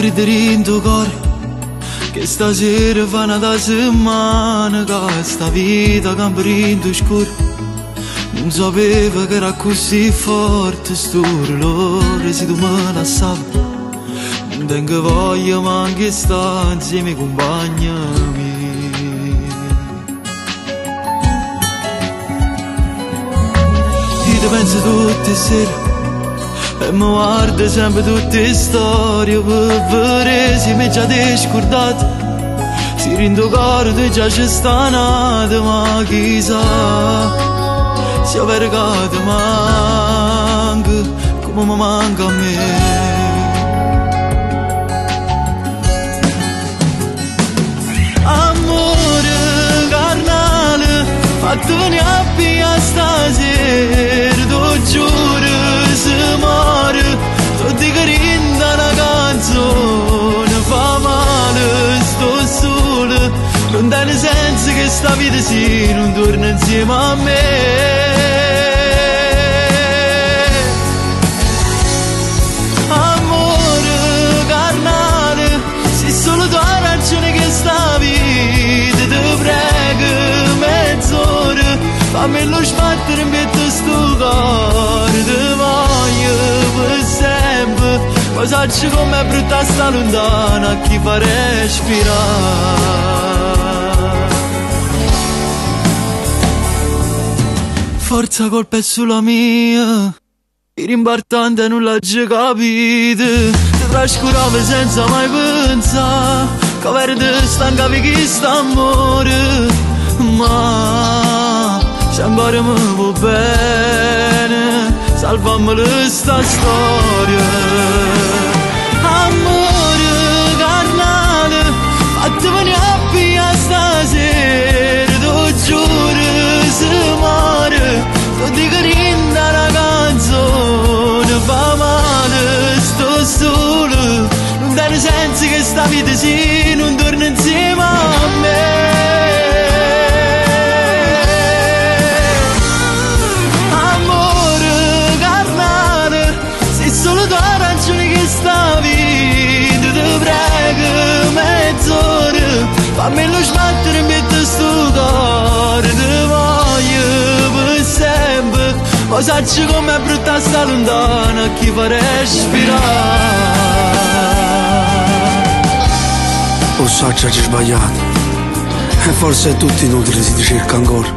freddo in tuo cuore, che stasera fa una settimana che sta vita campa in tuo scuro. Non sapevo che era così forte sto dolore, se tu me lasciavi. Non tengo voglia ma anche sta insieme ai compagni miei. Io ti penso tutte le sere e mi guardo sempre tutte le storie per vedere se mi già ti scordato. Si rendo caro tu già ci sta nato, ma chissà se è vero che ti manca come mi manca a me. Amore carnale, fatto venire a via stasera, tu giuro se muore, tu ti grinda una canzone, fa male, sto solo, non dà senso che sta vita si non torna insieme a me. Amore carnale, sei solo tu la ragione che sta vita, ti prego mezz'ora, fammi lo sbattere in petto sto cuore, ti voglio per sempre, ma sai com'è brutta sta lontana a chi fa respirare. Forza colpa è solo mia, il importante non l'ha già capito, ti trascuravo senza mai pensare, che verde stancavi chi sta amore, ma se ancora mi vuoi bene, salvammi sta storia. Amore carnale, fatti venire a via stasera, tu giuro se muore, tu ti grinda una canzone, fa male, sto solo, non dà senso che sta vita si non torna insieme a me. Amore carnale, sei solo tu la ragione che sta vita, ti prego mezz'ora, fammi lo sbattere in metto sto cuore, ti voglio per sempre, ma sai com'è brutta sta lontana a chi fa respirare. Lo so già c'è sbagliato e forse è tutto inutile si ti cerca ancora.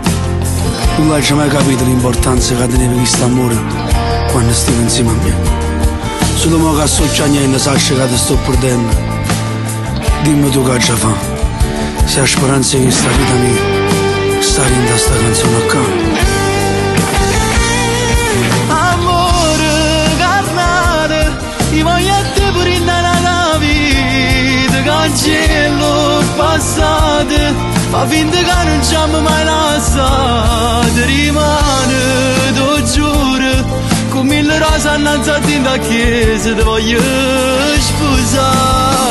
Non hai mai capito l'importanza che teneva questo amore quando stiamo insieme a me. Solo mo che so già niente sai che ti sto perdendo, dimmi tu che già fa, se hai speranza che sta vita mia sta rinda sta canzone accanto. Amore carnale, io voglio a te pure in la vita, cancello il passato, fa finta che non ci abbiamo mai lasciato, rimane, tu giuro, con 1000 rose annanzate in da chiesa, ti voglio sposare.